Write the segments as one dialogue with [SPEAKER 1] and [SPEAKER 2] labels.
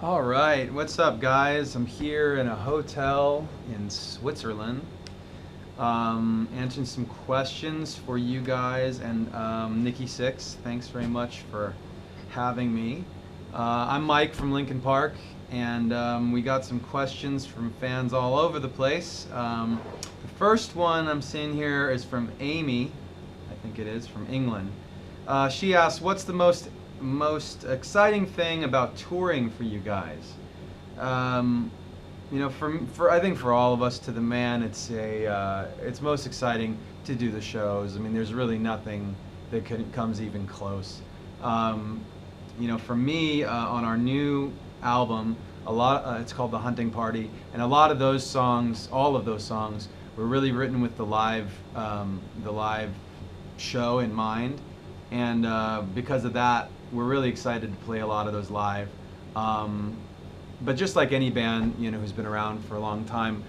[SPEAKER 1] All right, what's up, guys? I'm here in a hotel in Switzerland, answering some questions for you guys and Nikki Six. Thanks very much for having me. I'm Mike from Linkin Park, and we got some questions from fans all over the place. The first one I'm seeing here is from Amy, I think it is, from England. She asks, "What's the most exciting thing about touring for you guys?" Um, for I think for all of us, to the man, it's most exciting to do the shows. I mean, there's really nothing that comes even close. Um, for me, on our new album, it's called The Hunting Party, and a lot of those songs, all of those songs, were really written with the live show in mind, and because of that, we're really excited to play a lot of those live. But just like any band, who's been around for a long time,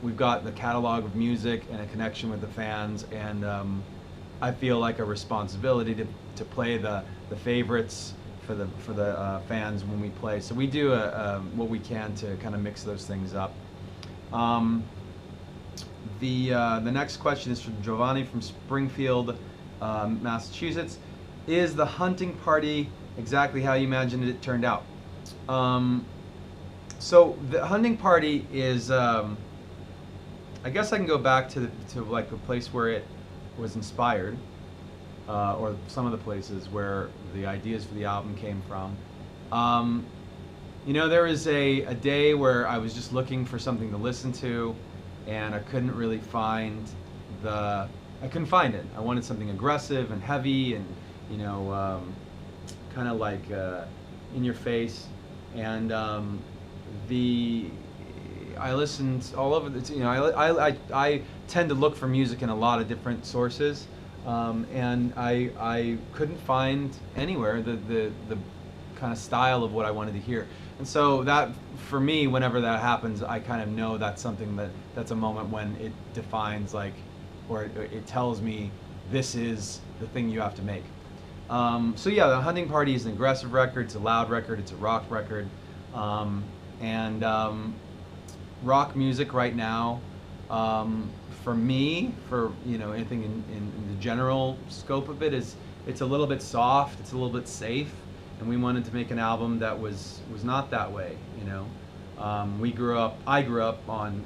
[SPEAKER 1] we've got the catalog of music and a connection with the fans, and I feel like a responsibility to play the favorites for the fans when we play. So we do what we can to kind of mix those things up. The next question is from Giovanni from Springfield, Massachusetts. Is the hunting party exactly how you imagined it turned out? So the hunting party is, I guess I can go back to like the place where it was inspired, or some of the places where the ideas for the album came from. There was a day where I was just looking for something to listen to, and I couldn't really find I couldn't find it. I wanted something aggressive and heavy and, kind of like in your face. And I listened all over the, I tend to look for music in a lot of different sources, and I couldn't find anywhere the kind of style of what I wanted to hear. And so that, for me, whenever that happens, I kind of know that's something that's a moment when it defines, like, or it tells me this is the thing you have to make. So yeah, The Hunting Party is an aggressive record, it's a loud record, it's a rock record, and rock music right now, for me, for anything in the general scope of it, is it's a little bit soft, it's a little bit safe, and we wanted to make an album that was not that way. I grew up on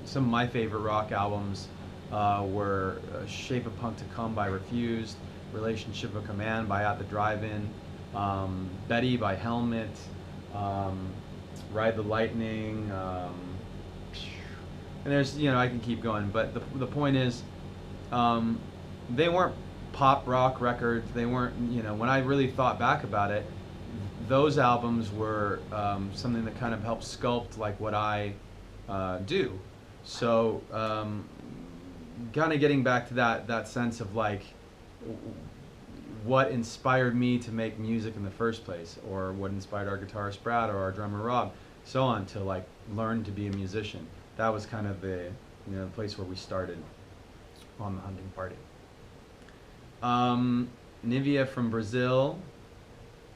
[SPEAKER 1] some of my favorite rock albums. Were Shape of Punk to Come by Refused, Relationship of Command by At the Drive-In, Betty by Helmet, Ride the Lightning, and there's, I can keep going, but the point is, they weren't pop rock records. They weren't, when I really thought back about it, those albums were something that kind of helped sculpt like what I do. So kind of getting back to that sense of like what inspired me to make music in the first place, or what inspired our guitarist Brad or our drummer Rob, so on, to like learn to be a musician. That was kind of the place where we started on The Hunting Party. Nivea from Brazil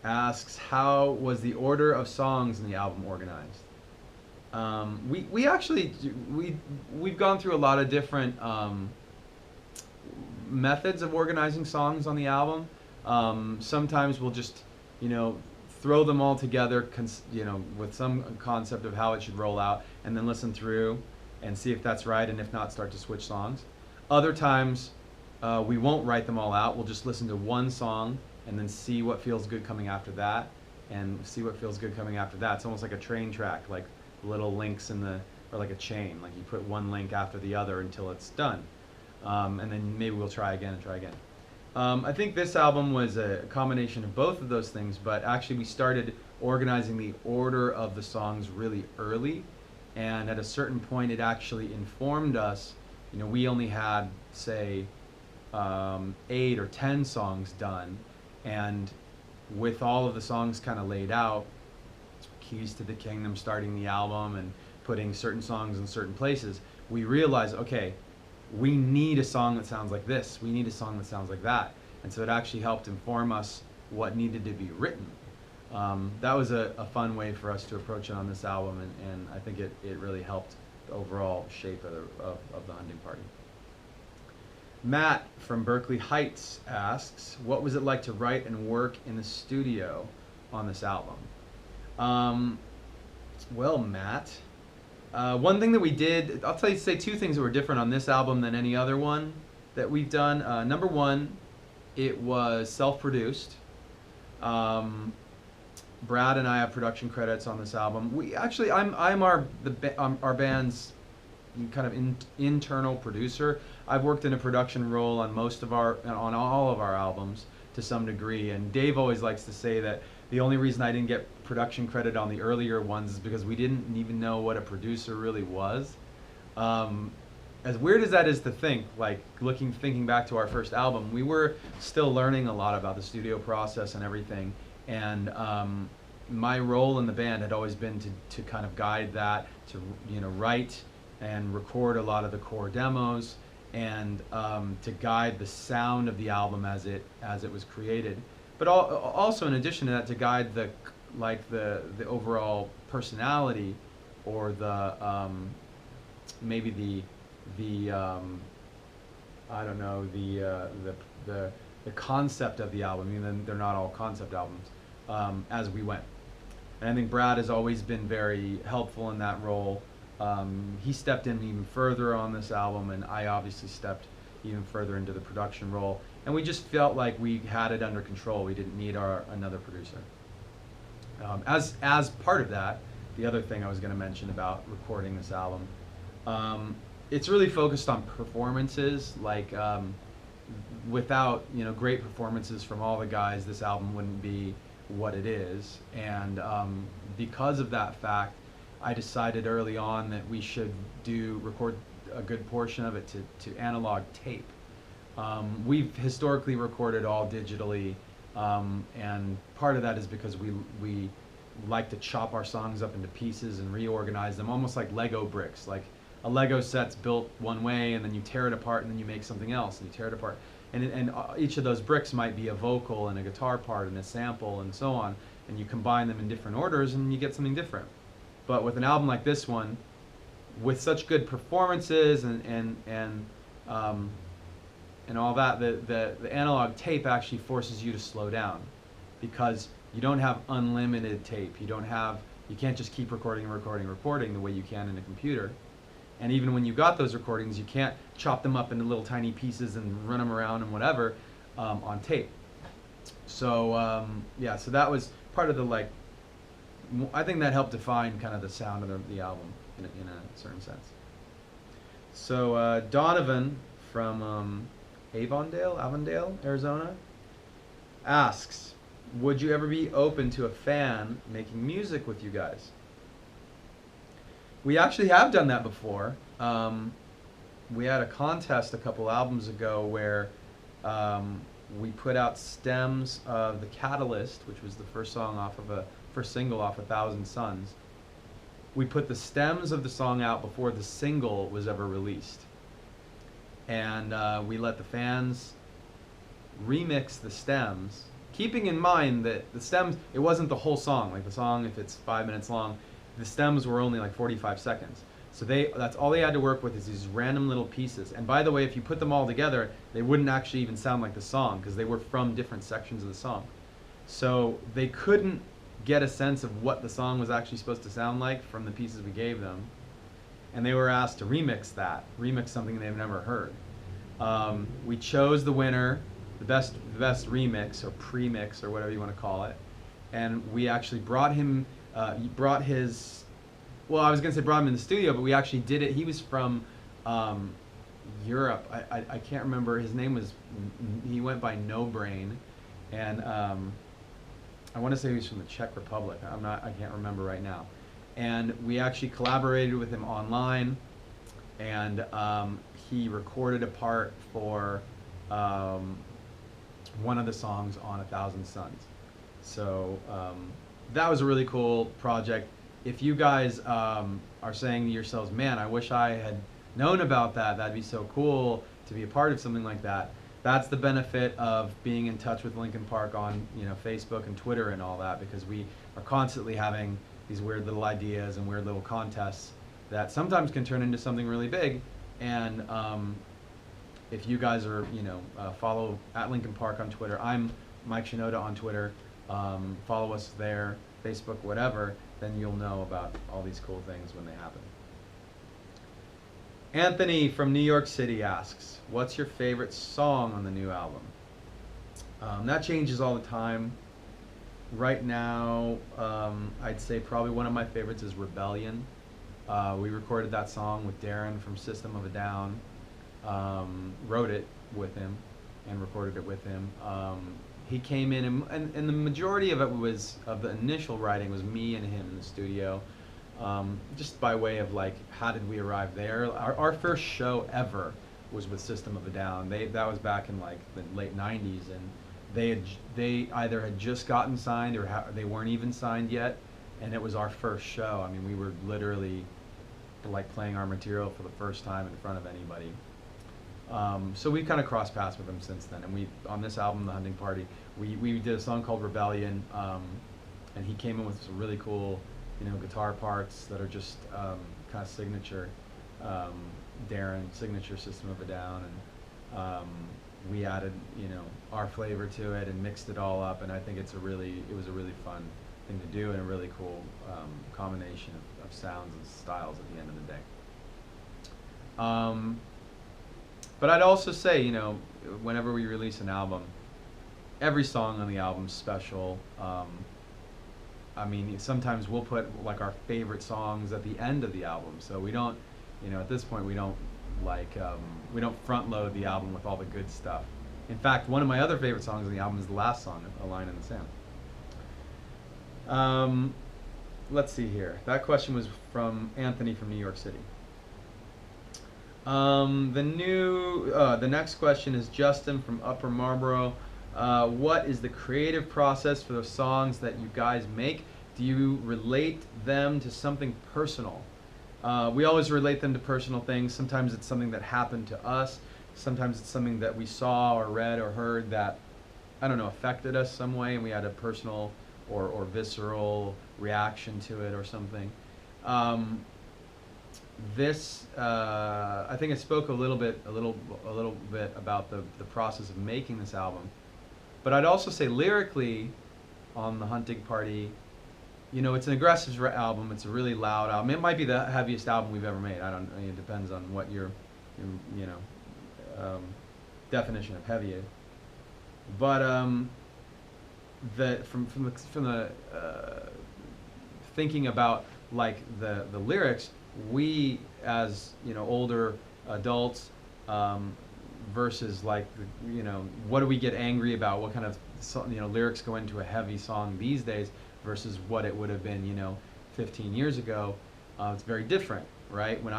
[SPEAKER 1] asks, how was the order of songs in the album organized? We've gone through a lot of different methods of organizing songs on the album. Sometimes we'll just throw them all together, with some concept of how it should roll out, and then listen through and see if that's right, and if not, start to switch songs. Other times we won't write them all out. We'll just listen to one song and then see what feels good coming after that, and see what feels good coming after that. It's almost like a train track, like little links or like a chain, like you put one link after the other until it's done, and then maybe we'll try again and try again. I think this album was a combination of both of those things, but actually we started organizing the order of the songs really early, and at a certain point it actually informed us. We only had, say, 8 or 10 songs done, and with all of the songs kind of laid out, Keys to the Kingdom starting the album and putting certain songs in certain places, we realized, okay, we need a song that sounds like this, we need a song that sounds like that. And so it actually helped inform us what needed to be written. that was a fun way for us to approach it on this album, and I think it really helped the overall shape of the Hunting Party. Matt from Berkeley Heights asks, what was it like to write and work in the studio on this album? Well, Matt, one thing that we did, I'll say two things that were different on this album than any other one that we've done. Number one, it was self-produced. Brad and I have production credits on this album. We actually, I'm our band's kind of internal producer. I've worked in a production role on on all of our albums to some degree, and Dave always likes to say that the only reason I didn't get production credit on the earlier ones is because we didn't even know what a producer really was. As weird as that is to think, like thinking back to our first album, we were still learning a lot about the studio process and everything, and my role in the band had always been to kind of guide that, to write and record a lot of the core demos, and to guide the sound of the album as it was created. But also in addition to that, to guide the overall personality, or the maybe the I don't know, the concept of the album. I mean, they're not all concept albums, as we went. And I think Brad has always been very helpful in that role. He stepped in even further on this album, and I obviously stepped even further into the production role. And we just felt like we had it under control. We didn't need another producer. As part of that, the other thing I was going to mention about recording this album, it's really focused on performances. Like, without great performances from all the guys, this album wouldn't be what it is. And because of that fact, I decided early on that we should record a good portion of it to analog tape. We've historically recorded all digitally, and part of that is because we like to chop our songs up into pieces and reorganize them, almost like Lego bricks. Like a Lego set's built one way, and then you tear it apart, and then you make something else, and you tear it apart. And each of those bricks might be a vocal and a guitar part and a sample and so on, and you combine them in different orders, and you get something different. But with an album like this one, with such good performances and all that, the analog tape actually forces you to slow down, because you don't have unlimited tape. You can't just keep recording the way you can in a computer. And even when you got those recordings, you can't chop them up into little tiny pieces and run them around and whatever on tape. So yeah, so that was part of the I think that helped define kind of the sound of the album in a certain sense. So Donovan from Avondale, Arizona, asks, would you ever be open to a fan making music with you guys? We actually have done that before. We had a contest a couple albums ago where we put out stems of The Catalyst, which was the first single off 1,000 Suns. We put the stems of the song out before the single was ever released. And we let the fans remix the stems, keeping in mind that the stems, it wasn't the whole song. Like the song, if it's 5 minutes long, the stems were only like 45 seconds. So that's all they had to work with, is these random little pieces. And by the way, if you put them all together, they wouldn't actually even sound like the song, because they were from different sections of the song. So they couldn't get a sense of what the song was actually supposed to sound like from the pieces we gave them. And they were asked to remix something they've never heard. We chose the winner, the best remix or premix or whatever you want to call it. And we actually brought him, brought him in the studio, but we actually did it. He was from Europe. I can't remember. His name was, he went by No Brain. And I want to say he was from the Czech Republic. I can't remember right now. And we actually collaborated with him online, and he recorded a part for one of the songs on 1,000 Suns. So that was a really cool project. If you guys are saying to yourselves, man, I wish I had known about that, that'd be so cool to be a part of something like that, that's the benefit of being in touch with Linkin Park on Facebook and Twitter and all that, because we are constantly having these weird little ideas and weird little contests that sometimes can turn into something really big. And if you guys are, follow at Linkin Park on Twitter. I'm Mike Shinoda on Twitter. Follow us there, Facebook, whatever. Then you'll know about all these cool things when they happen. Anthony from New York City asks, what's your favorite song on the new album? That changes all the time. Right now, I'd say probably one of my favorites is Rebellion. We recorded that song with Darren from System of a Down. Wrote it with him and recorded it with him. He came in, and the majority of it of the initial writing was me and him in the studio. Just by way of like, how did we arrive there? Our first show ever was with System of a Down. That was back in like the late 90s, and they either had just gotten signed or they weren't even signed yet, and it was our first show. I mean, we were literally like playing our material for the first time in front of anybody. So we've kind of crossed paths with them since then, and on this album, The Hunting Party, we did a song called Rebellion, and he came in with some really cool guitar parts that are just kind of signature Darren, signature System of a Down, and we added our flavor to it and mixed it all up, and I think it was a really fun thing to do, and a really cool combination of sounds and styles at the end of the day. But I'd also say, whenever we release an album, every song on the album's special. I mean, sometimes we'll put like our favorite songs at the end of the album, so we don't, at this point we don't we don't front load the album with all the good stuff. In fact, one of my other favorite songs on the album is the last song, A Line in the Sand. Let's see here. That question was from Anthony from New York City. The next question is Justin from Upper Marlboro. What is the creative process for those songs that you guys make? Do you relate them to something personal? We always relate them to personal things. Sometimes it's something that happened to us. Sometimes it's something that we saw or read or heard that, I don't know, affected us some way, and we had a personal or visceral reaction to it or something. I think I spoke a little bit about the process of making this album, but I'd also say lyrically, on The Hunting Party, it's an aggressive album. It's a really loud album. It might be the heaviest album we've ever made. It depends on what your definition of heavy is. But from the thinking about like the lyrics, we as older adults versus like what do we get angry about, what kind of lyrics go into a heavy song these days versus what it would have been 15 years ago. It's very different, right? When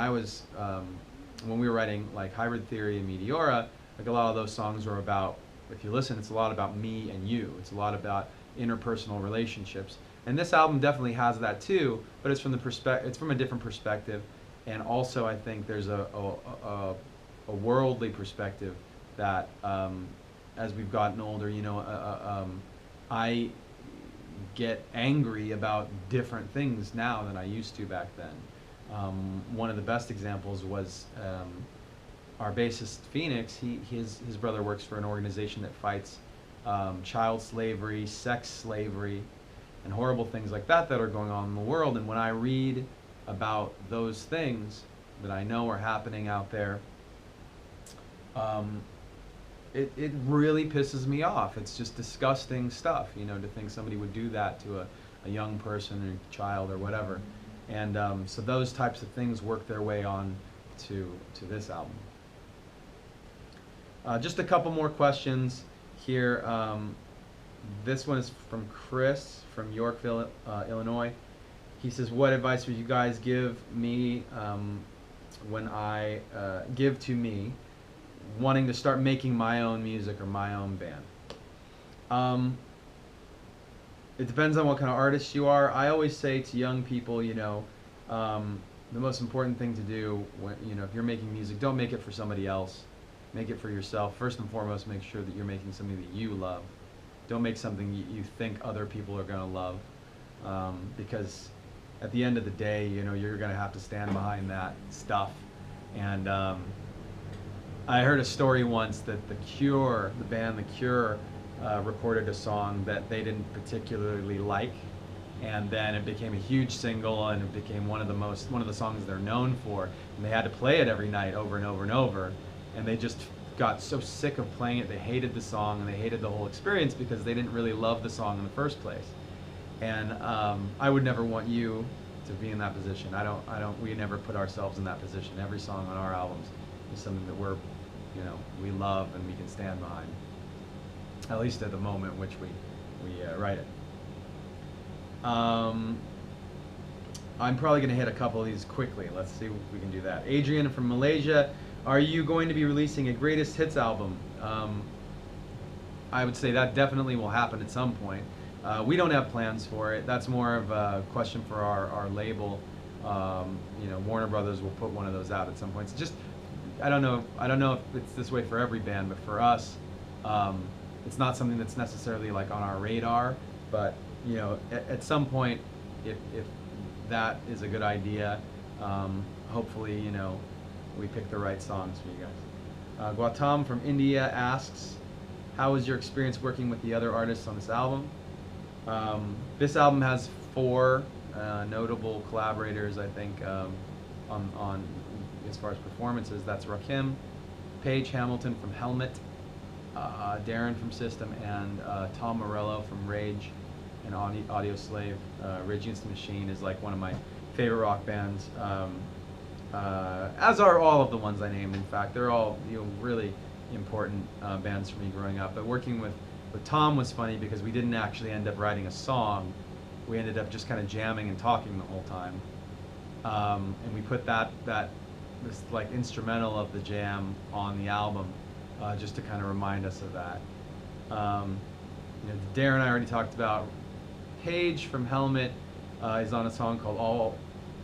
[SPEAKER 1] we were writing like Hybrid Theory and Meteora, like a lot of those songs were about, if you listen, it's a lot about me and you. It's a lot about interpersonal relationships. And this album definitely has that too, but it's from a different perspective, and also I think there's a worldly perspective that as we've gotten older, I get angry about different things now than I used to back then. One of the best examples was our bassist Phoenix. His brother works for an organization that fights child slavery, sex slavery, and horrible things like that are going on in the world. And when I read about those things that I know are happening out there, it really pisses me off. It's just disgusting stuff, to think somebody would do that to a young person or child or whatever. And so those types of things work their way on to this album. Just a couple more questions here. This one is from Chris from Yorkville, Illinois. He says, what advice would you guys give me give to me wanting to start making my own music or my own band? It depends on what kind of artist you are. I always say to young people, the most important thing to do when, if you're making music, don't make it for somebody else. make it for yourself. First and foremost, make sure that you're making something that you love. Don't make something you think other people are going to love, because at the end of the day, you know, you're going to have to stand behind that stuff. And I heard a story once that The Cure, the band The Cure, recorded a song that they didn't particularly like, and then it became a huge single, and it became one of the songs they're known for, and they had to play it every night over and over and over, and they just got so sick of playing it. They hated the song and they hated the whole experience because they didn't really love the song in the first place. And I would never want you to be in that position. We never put ourselves in that position. Every song on our albums is something that we love and we can stand behind, at least at the moment in which we write it. I'm probably going to hit a couple of these quickly. Let's see if we can do that. Adrian from Malaysia, are you going to be releasing a greatest hits album? I would say that definitely will happen at some point. We don't have plans for it. That's more of a question for our label. Warner Brothers will put one of those out at some point. It's just, I don't know if it's this way for every band, but for us, it's not something that's necessarily like on our radar. But at some point, if that is a good idea, hopefully we pick the right songs for you guys. Gautam from India asks, how was your experience working with the other artists on this album? This album has 4 notable collaborators, I think, on as far as performances. That's Rakim, Paige Hamilton from Helmet, Darren from System, and Tom Morello from Rage and Audio Slave. Rage Against the Machine is like one of my favorite rock bands, as are all of the ones I named. In fact, they're all really important bands for me growing up. But working with Tom was funny because we didn't actually end up writing a song. We ended up just kind of jamming and talking the whole time, and we put this like instrumental of the jam on the album, just to kind of remind us of that. Darren and I already talked about. Paige from Helmet is on a song called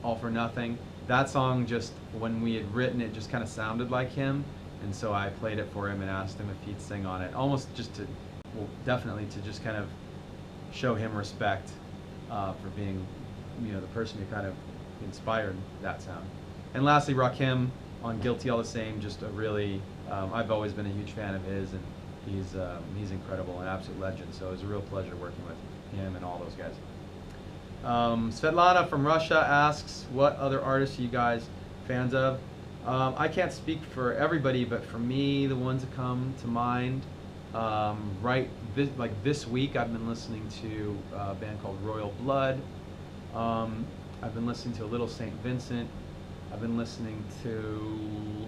[SPEAKER 1] All for Nothing. That song, just when we had written it, just kind of sounded like him, and so I played it for him and asked him if he'd sing on it, almost just to, definitely to just kind of show him respect for being, the person who kind of inspired that sound. And lastly, Rakim on Guilty All the Same, just a really, I've always been a huge fan of his, and he's incredible, an absolute legend. So it was a real pleasure working with him and all those guys. Svetlana from Russia asks, what other artists are you guys fans of? I can't speak for everybody, but for me, the ones that come to mind, this week, I've been listening to a band called Royal Blood. I've been listening to Little Saint Vincent. I've been listening to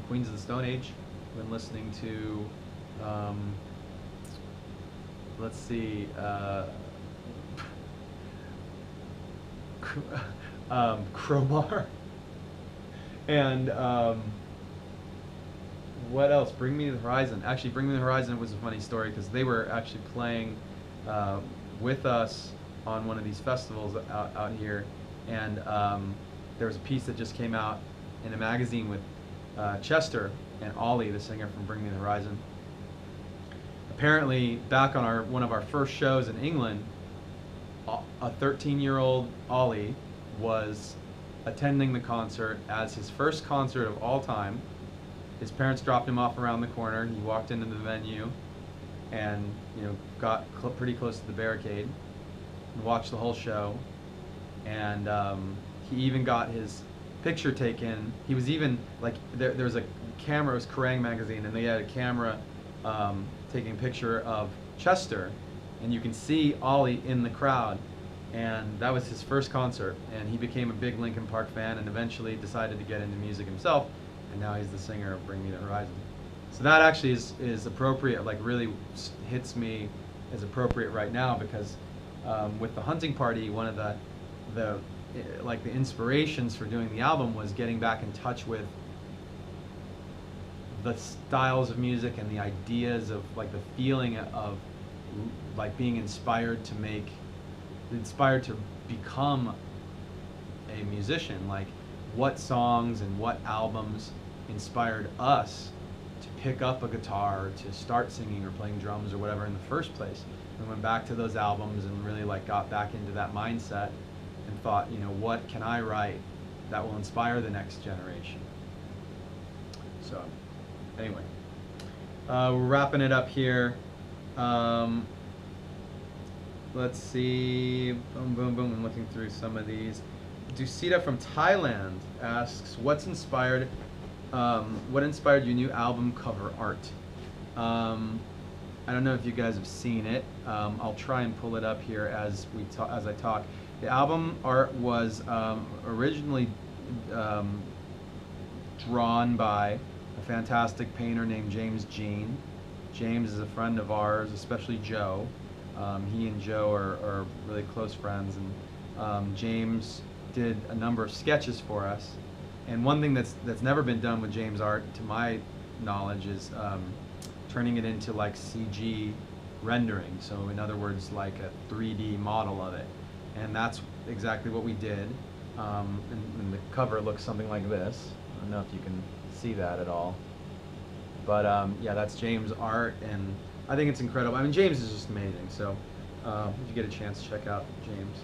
[SPEAKER 1] Queens of the Stone Age. I've been listening to, let's see, Crowbar. And what else? Bring Me the Horizon. Actually, Bring Me the Horizon was a funny story because they were actually playing with us on one of these festivals out here, and there was a piece that just came out in a magazine with Chester and Ollie, the singer from Bring Me the Horizon. Apparently, back on one of our first shows in England, a 13-year-old Ollie was attending the concert as his first concert of all time. His parents dropped him off around the corner. He walked into the venue and got pretty close to the barricade and watched the whole show. And he even got his picture taken. He was even like, there was a camera, it was Kerrang magazine, and they had a camera taking a picture of Chester, and you can see Ollie in the crowd. And that was his first concert, and he became a big Linkin Park fan and eventually decided to get into music himself, and now he's the singer of Bring Me the Horizon. So that actually is appropriate, like really hits me as appropriate right now, because with the Hunting Party, one of the inspirations for doing the album was getting back in touch with the styles of music and the ideas of like the feeling of like being inspired to become a musician, like what songs and what albums inspired us to pick up a guitar, to start singing or playing drums or whatever in the first place. We went back to those albums and really like got back into that mindset and thought, you know, what can I write that will inspire the next generation? So, anyway, we're wrapping it up here. Let's see. Boom, boom, boom. I'm looking through some of these. Dusita from Thailand asks, what inspired your new album cover art? I don't know if you guys have seen it. I'll try and pull it up here as I talk. The album art was originally drawn by a fantastic painter named James Jean. James is a friend of ours, especially Joe. He and Joe are really close friends, and James did a number of sketches for us. And one thing that's never been done with James art, to my knowledge, is turning it into like CG rendering. So in other words, like a 3D model of it. And that's exactly what we did. And the cover looks something like this. I don't know if you can see that at all. But yeah, that's James art, and I think it's incredible. I mean, James is just amazing. So if you get a chance, check out James.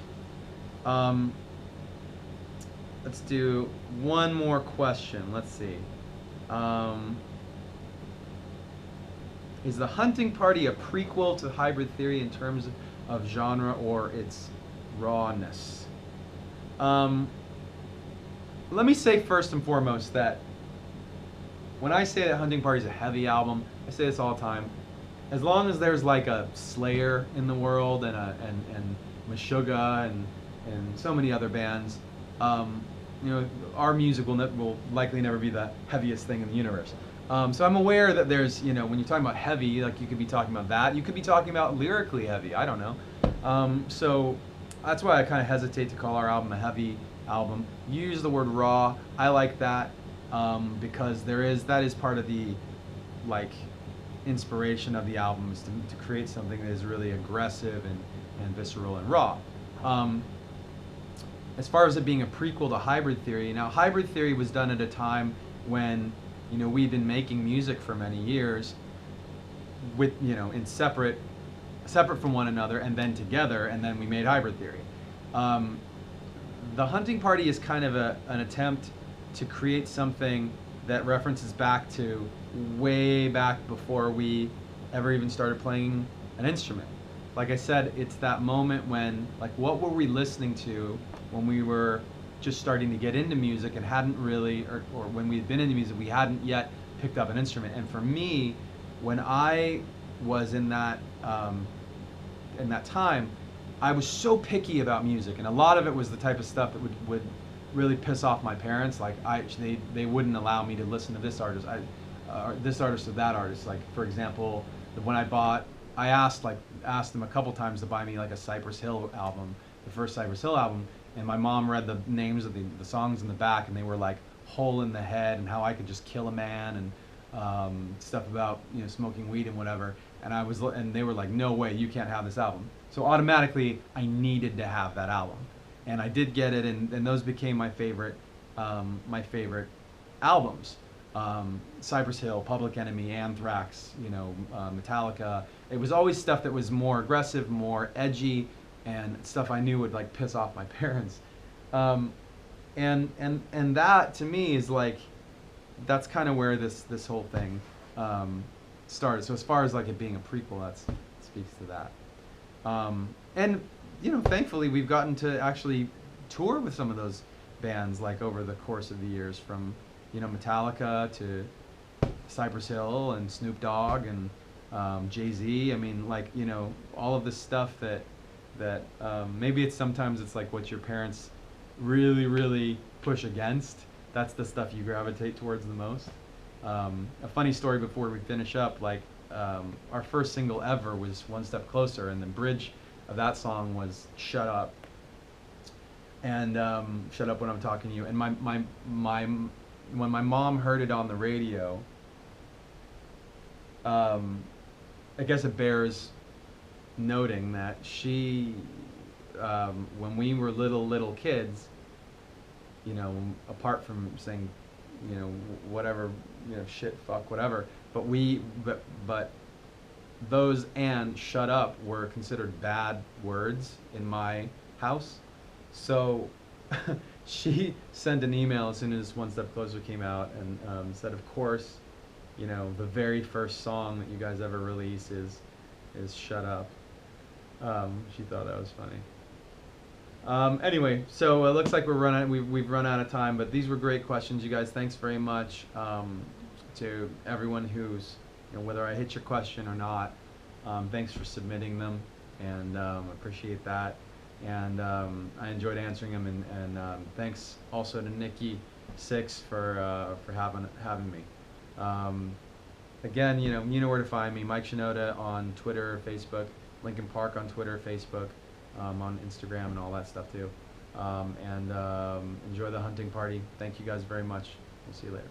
[SPEAKER 1] Let's do one more question. Let's see. Is The Hunting Party a prequel to Hybrid Theory in terms of genre or its rawness? Let me say first and foremost that when I say that Hunting Party is a heavy album, I say this all the time. As long as there's like a Slayer in the world and Meshuggah and so many other bands, you know, our music will likely never be the heaviest thing in the universe. So I'm aware that there's, you know, when you're talking about heavy, like you could be talking about that. You could be talking about lyrically heavy. I don't know. So that's why I kind of hesitate to call our album a heavy album. You use the word raw. I like that because that is part of the like inspiration of the album, is to create something that is really aggressive and visceral and raw. As far as it being a prequel to Hybrid Theory, now Hybrid Theory was done at a time when, you know, we'd been making music for many years with, you know, in separate from one another and then together, and then we made Hybrid Theory. The Hunting Party is kind of an attempt to create something that references back to way back before we ever even started playing an instrument. Like I said, it's that moment when, like, what were we listening to when we were just starting to get into music and hadn't really, or when we'd been into music, we hadn't yet picked up an instrument. And for me, when I was in that time, I was so picky about music, and a lot of it was the type of stuff that would really piss off my parents. Like they wouldn't allow me to listen to this artist, or this artist or that artist. Like, for example, when I asked them a couple times to buy me like a Cypress Hill album, the first Cypress Hill album, and my mom read the names of the songs in the back, and they were like Hole in the Head and How I Could Just Kill a Man and stuff about, you know, smoking weed and whatever. And they were like, no way, you can't have this album. So automatically, I needed to have that album, and I did get it, and those became my favorite albums. Cypress Hill, Public Enemy, Anthrax, you know, Metallica. It was always stuff that was more aggressive, more edgy, and stuff I knew would like piss off my parents. And that to me is like, that's kind of where this whole thing started. So as far as like it being a prequel, that speaks to that. And you know, thankfully we've gotten to actually tour with some of those bands like over the course of the years, from, you know, Metallica to Cypress Hill and Snoop Dogg and Jay-Z. I mean, like, you know, all of this stuff that maybe sometimes it's like what your parents really, really push against. That's the stuff you gravitate towards the most. A funny story before we finish up, like our first single ever was One Step Closer, and the bridge of that song was Shut Up. And Shut Up When I'm Talking to You. And when my mom heard it on the radio, I guess it bears noting that she, when we were little kids, you know, apart from saying whatever, shit, fuck, whatever. But those and shut up were considered bad words in my house. So she sent an email as soon as One Step Closer came out and said, of course, the very first song that you guys ever release is Shut Up. She thought that was funny. Anyway, so it looks like we've run out of time, but these were great questions, you guys. Thanks very much to everyone who's, whether I hit your question or not. Thanks for submitting them, and appreciate that. And I enjoyed answering them, and thanks also to Nikki6 for having me. Again, you know where to find me. Mike Shinoda on Twitter, Facebook. Linkin Park on Twitter, Facebook, on Instagram, and all that stuff too. And enjoy the hunting party. Thank you guys very much. We'll see you later.